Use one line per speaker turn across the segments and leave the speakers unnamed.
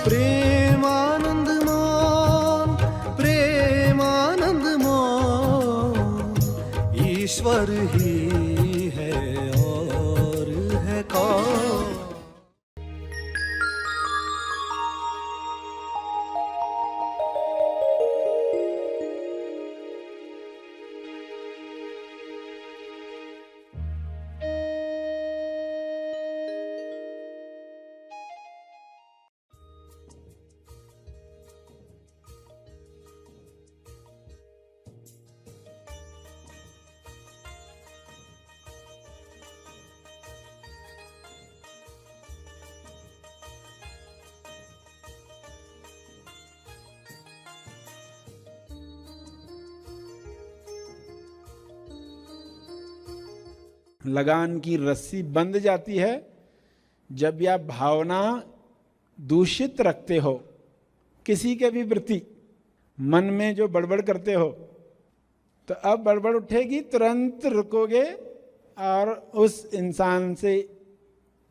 प्रेमानंद मोहन, प्रेमानंद मोहन, ईश्वर ही है और है कौन।
लगान की रस्सी बंध जाती है जब यह भावना दूषित रखते हो किसी के भी प्रति, मन में जो बड़बड़ करते हो, तो अब बड़बड़ उठेगी तुरंत रुकोगे और उस इंसान से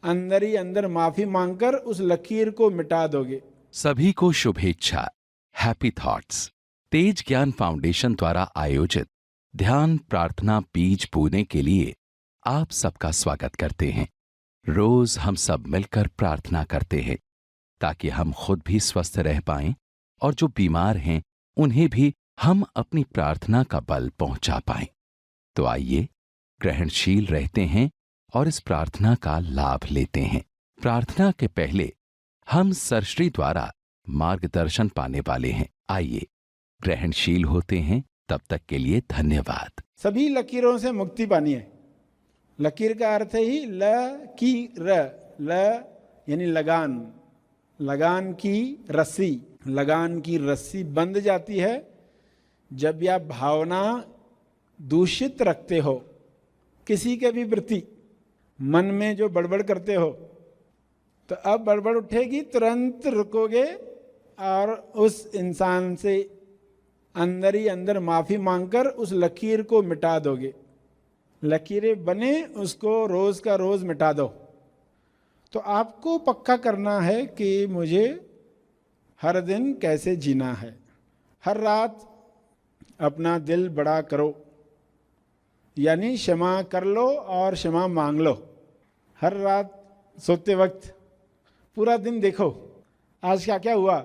अंदर ही अंदर माफी मांगकर उस लकीर को मिटा दोगे।
सभी को शुभेच्छा। हैप्पी थॉट्स तेज ज्ञान फाउंडेशन द्वारा आयोजित ध्यान प्रार्थना बीज बोने के लिए आप सबका स्वागत करते हैं। रोज हम सब मिलकर प्रार्थना करते हैं ताकि हम खुद भी स्वस्थ रह पाएं और जो बीमार हैं उन्हें भी हम अपनी प्रार्थना का बल पहुंचा पाएं। तो आइए ग्रहणशील रहते हैं और इस प्रार्थना का लाभ लेते हैं। प्रार्थना के पहले हम सरश्री द्वारा मार्गदर्शन पाने वाले हैं। आइए ग्रहणशील होते हैं। तब तक के लिए धन्यवाद।
सभी लकीरों से मुक्ति पानी है। लकीर का अर्थ है ही लकीर, ल यानी लगान, लगान की रस्सी। लगान की रस्सी बंध जाती है जब यह भावना दूषित रखते हो किसी के भी प्रति, मन में जो बड़बड़ करते हो, तो अब बड़बड़ उठेगी तुरंत रुकोगे और उस इंसान से अंदर ही अंदर माफी मांगकर उस लकीर को मिटा दोगे। लकीरें बने उसको रोज का रोज मिटा दो। तो आपको पक्का करना है कि मुझे हर दिन कैसे जीना है। हर रात अपना दिल बड़ा करो, यानी क्षमा कर लो और क्षमा मांग लो। हर रात सोते वक्त पूरा दिन देखो आज क्या क्या हुआ,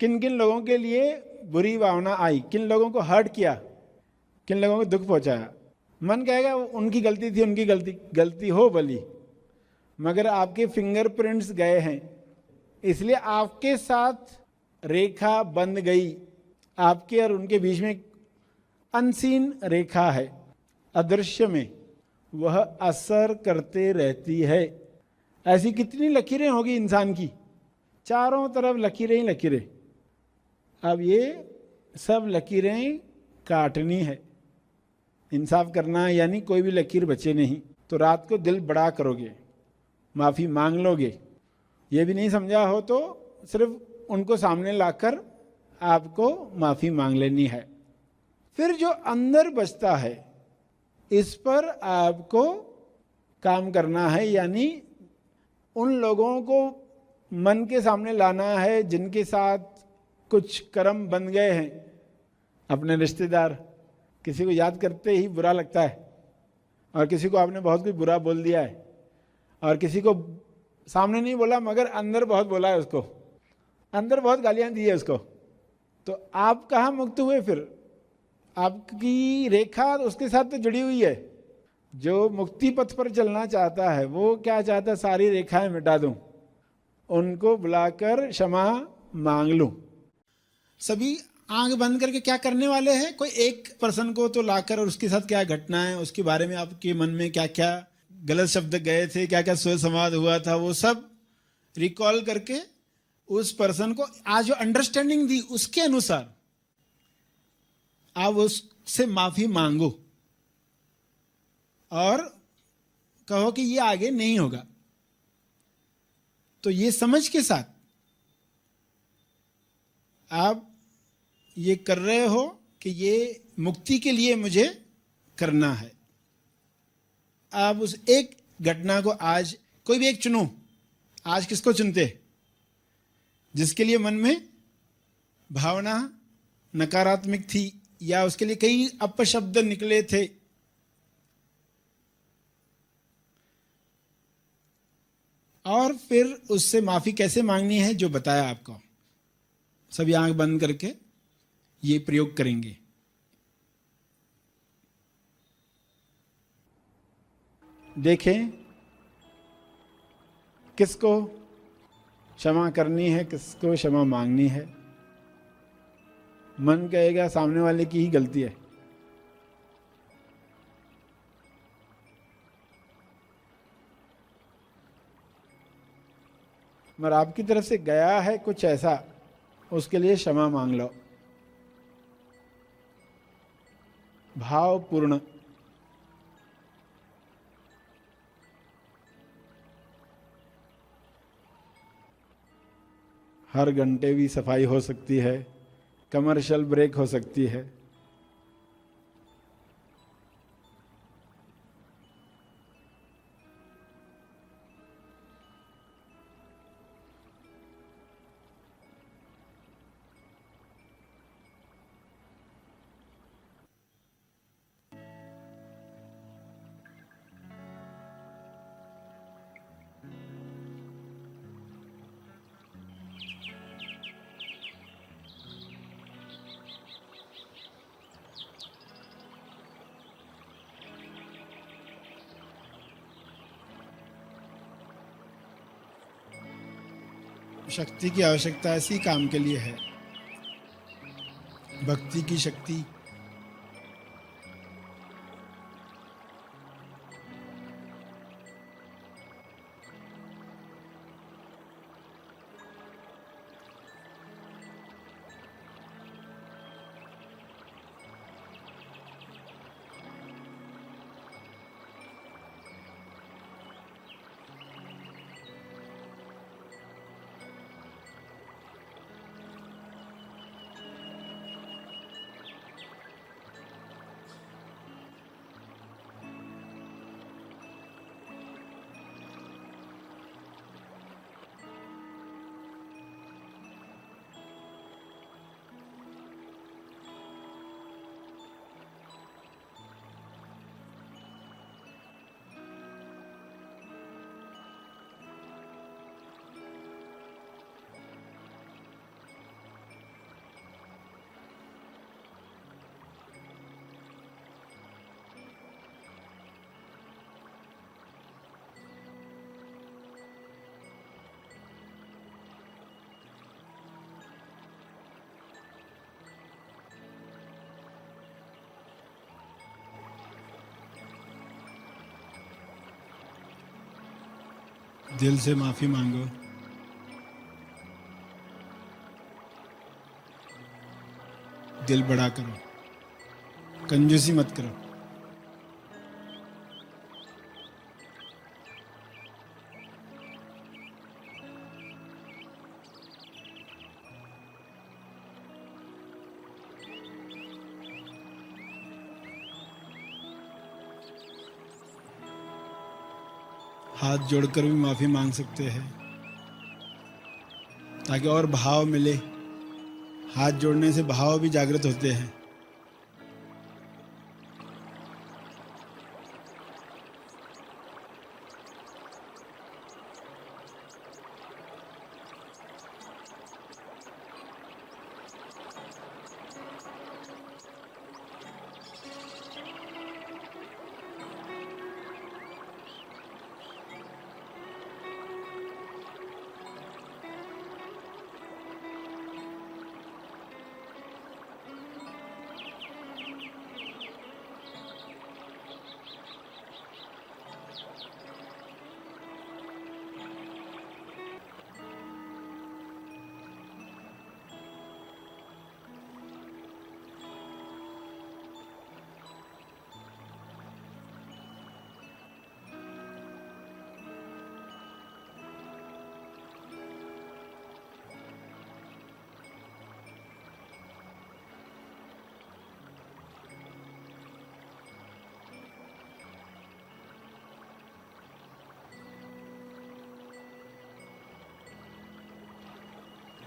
किन किन लोगों के लिए बुरी भावना आई, किन लोगों को हर्ट किया, किन लोगों को दुख पहुंचाया। मन कहेगा उनकी गलती थी, उनकी गलती हो भली, मगर आपके फिंगरप्रिंट्स गए हैं, इसलिए आपके साथ रेखा बंध गई। आपके और उनके बीच में अनसीन रेखा है, अदृश्य में, वह असर करते रहती है। ऐसी कितनी लकीरें होगी इंसान की, चारों तरफ लकीरें ही लकीरें। अब ये सब लकीरें काटनी है, इंसाफ करना है, यानी कोई भी लकीर बचे नहीं। तो रात को दिल बड़ा करोगे, माफ़ी मांग लोगे। ये भी नहीं समझा हो तो सिर्फ उनको सामने लाकर आपको माफ़ी मांग लेनी है। फिर जो अंदर बचता है इस पर आपको काम करना है, यानी उन लोगों को मन के सामने लाना है जिनके साथ कुछ कर्म बन गए हैं। अपने रिश्तेदार, किसी को याद करते ही बुरा लगता है, और किसी को आपने बहुत कुछ बुरा बोल दिया है, और किसी को सामने नहीं बोला मगर अंदर बहुत बोला है उसको, अंदर बहुत गालियां दी है उसको। तो आप कहाँ मुक्त हुए? फिर आपकी रेखा उसके साथ तो जुड़ी हुई है। जो मुक्ति पथ पर चलना चाहता है वो क्या चाहता है? सारी रेखाएं मिटा दूं, उनको बुलाकर क्षमा मांग लूं। सभी आंख बंद करके क्या करने वाले हैं? कोई एक पर्सन को तो लाकर, और उसके साथ क्या घटना है, उसके बारे में आपके मन में क्या क्या गलत शब्द गए थे, क्या क्या सोच संवाद हुआ था, वो सब रिकॉल करके उस पर्सन को आज जो अंडरस्टैंडिंग दी उसके अनुसार आप उससे माफी मांगो और कहो कि ये आगे नहीं होगा। तो ये समझ के साथ आप ये कर रहे हो कि ये मुक्ति के लिए मुझे करना है। आप उस एक घटना को आज कोई भी एक चुनो। आज किसको चुनते? जिसके लिए मन में भावना नकारात्मक थी या उसके लिए कई अपशब्द निकले थे, और फिर उससे माफी कैसे मांगनी है जो बताया आपको। सभी आंख बंद करके ये प्रयोग करेंगे। देखें किसको क्षमा करनी है, किसको क्षमा मांगनी है। मन कहेगा सामने वाले की ही गलती है, मगर आपकी तरफ से गया है कुछ ऐसा, उसके लिए क्षमा मांग लो। भावपूर्ण। हर घंटे भी सफाई हो सकती है, कमर्शियल ब्रेक हो सकती है। शक्ति की आवश्यकता इसी काम के लिए है, भक्ति की शक्ति। दिल से माफी मांगो। दिल बड़ा करो, कंजूसी मत करो। हाथ जोड़कर भी माफी मांग सकते हैं ताकि और भाव मिले। हाथ जोड़ने से भाव भी जागृत होते हैं।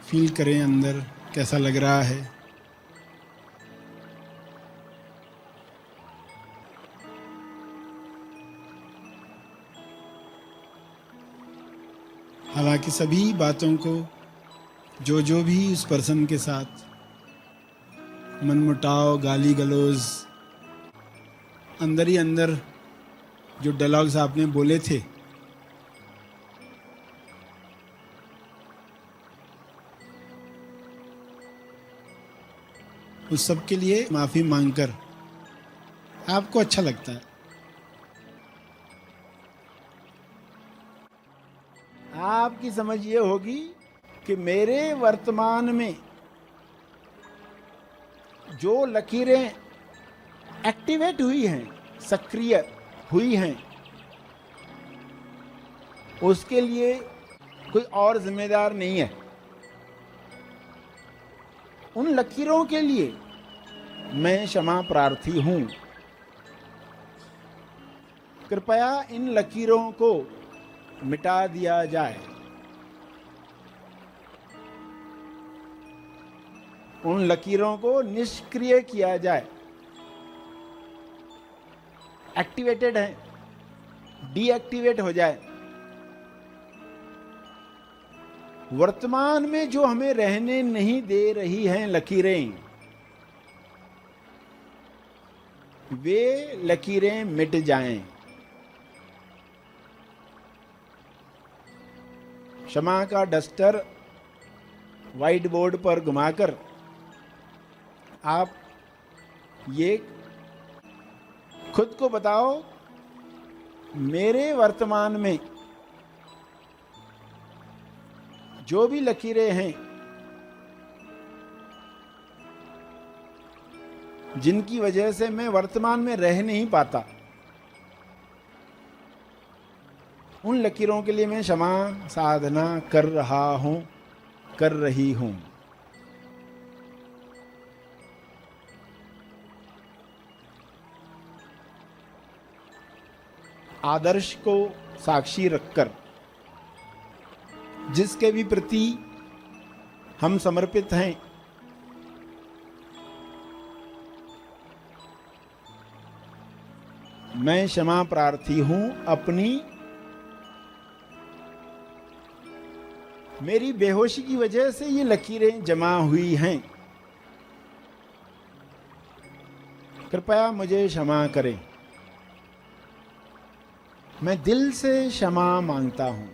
फील करें अंदर कैसा लग रहा है। हालांकि सभी बातों को जो भी उस पर्सन के साथ मनमुटाव, गाली गलौज, अंदर ही अंदर जो डायलॉग्स आपने बोले थे, उस सब के लिए माफी मांगकर आपको अच्छा लगता है। आपकी समझ ये होगी कि मेरे वर्तमान में जो लकीरें एक्टिवेट हुई हैं, सक्रिय हुई हैं, उसके लिए कोई और जिम्मेदार नहीं है। उन लकीरों के लिए मैं क्षमा प्रार्थी हूं। कृपया इन लकीरों को मिटा दिया जाए। उन लकीरों को निष्क्रिय किया जाए। एक्टिवेटेड है, डीएक्टिवेट हो जाए। वर्तमान में जो हमें रहने नहीं दे रही हैं लकीरें, वे लकीरें मिट जाएं। क्षमा का डस्टर व्हाइट बोर्ड पर घुमाकर आप ये खुद को बताओ, मेरे वर्तमान में जो भी लकीरें हैं जिनकी वजह से मैं वर्तमान में रह नहीं पाता, उन लकीरों के लिए मैं क्षमा साधना कर रहा हूं, कर रही हूं। आदर्श को साक्षी रखकर जिसके भी प्रति हम समर्पित हैं, मैं क्षमा प्रार्थी हूं। अपनी मेरी बेहोशी की वजह से ये लकीरें जमा हुई हैं, कृपया मुझे क्षमा करें। मैं दिल से क्षमा मांगता हूं।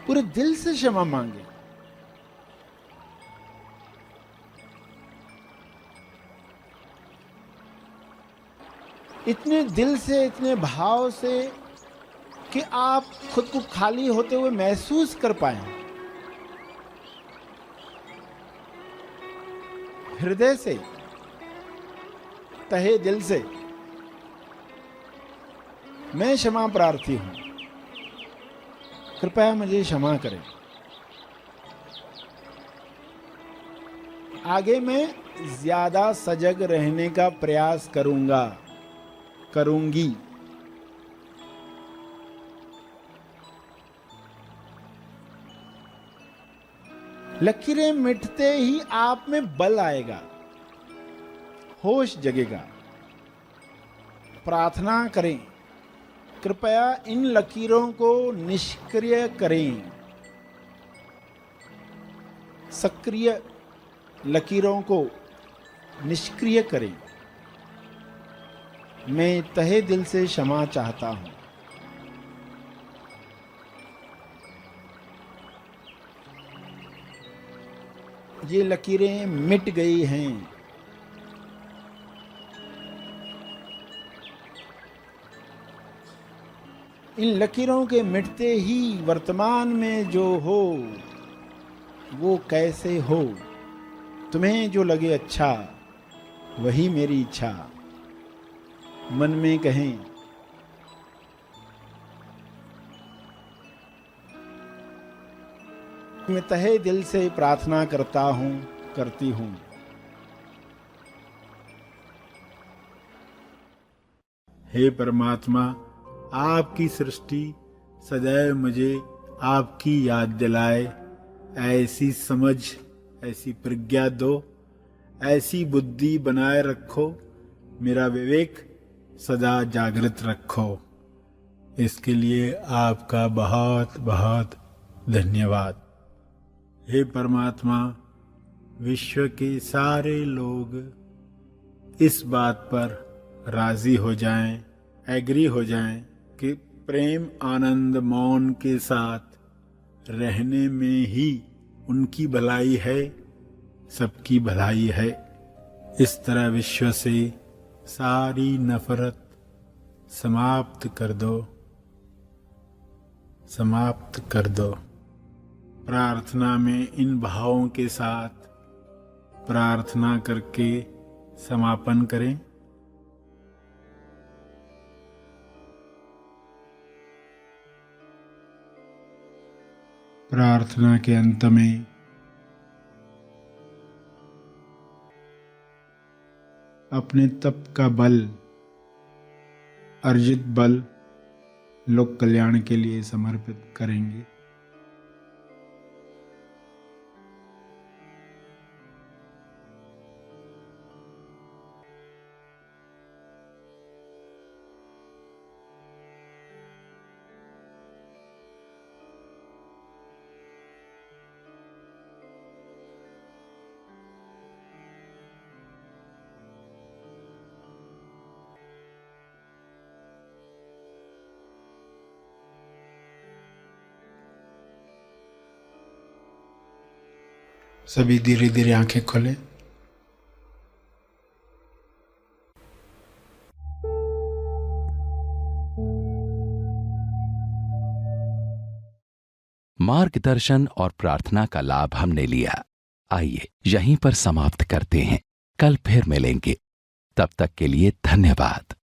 पूरे दिल से क्षमा मांगे। इतने दिल से, इतने भाव से कि आप खुद को खाली होते हुए महसूस कर पाए। हृदय से, तहे दिल से मैं क्षमा प्रार्थी हूं, कृपया मुझे क्षमा करें। आगे मैं ज्यादा सजग रहने का प्रयास करूंगा, करूंगी। लकीरें मिटते ही आप में बल आएगा, होश जगेगा। प्रार्थना करें, कृपया इन लकीरों को निष्क्रिय करें। सक्रिय लकीरों को निष्क्रिय करें। मैं तहे दिल से क्षमा चाहता हूं। ये लकीरें मिट गई हैं। इन लकीरों के मिटते ही वर्तमान में जो हो वो कैसे हो, तुम्हें जो लगे अच्छा वही मेरी इच्छा। मन में कहें, मैं तहे दिल से प्रार्थना करता हूं, करती हूं। हे परमात्मा, आपकी सृष्टि सदैव मुझे आपकी याद दिलाए। ऐसी समझ, ऐसी प्रज्ञा दो, ऐसी बुद्धि बनाए रखो, मेरा विवेक सदा जागृत रखो। इसके लिए आपका बहुत बहुत धन्यवाद। हे परमात्मा, विश्व के सारे लोग इस बात पर राजी हो जाएं, एग्री हो जाएं कि प्रेम आनंद मौन के साथ रहने में ही उनकी भलाई है, सबकी भलाई है। इस तरह विश्व से सारी नफरत समाप्त कर दो, समाप्त कर दो। प्रार्थना में इन भावों के साथ प्रार्थना करके समापन करें। प्रार्थना के अंत में अपने तप का बल, अर्जित बल लोक कल्याण के लिए समर्पित करेंगे। सभी धीरे धीरे आंखें खोलें।
मार्गदर्शन और प्रार्थना का लाभ हमने लिया। आइए यहीं पर समाप्त करते हैं। कल फिर मिलेंगे। तब तक के लिए धन्यवाद।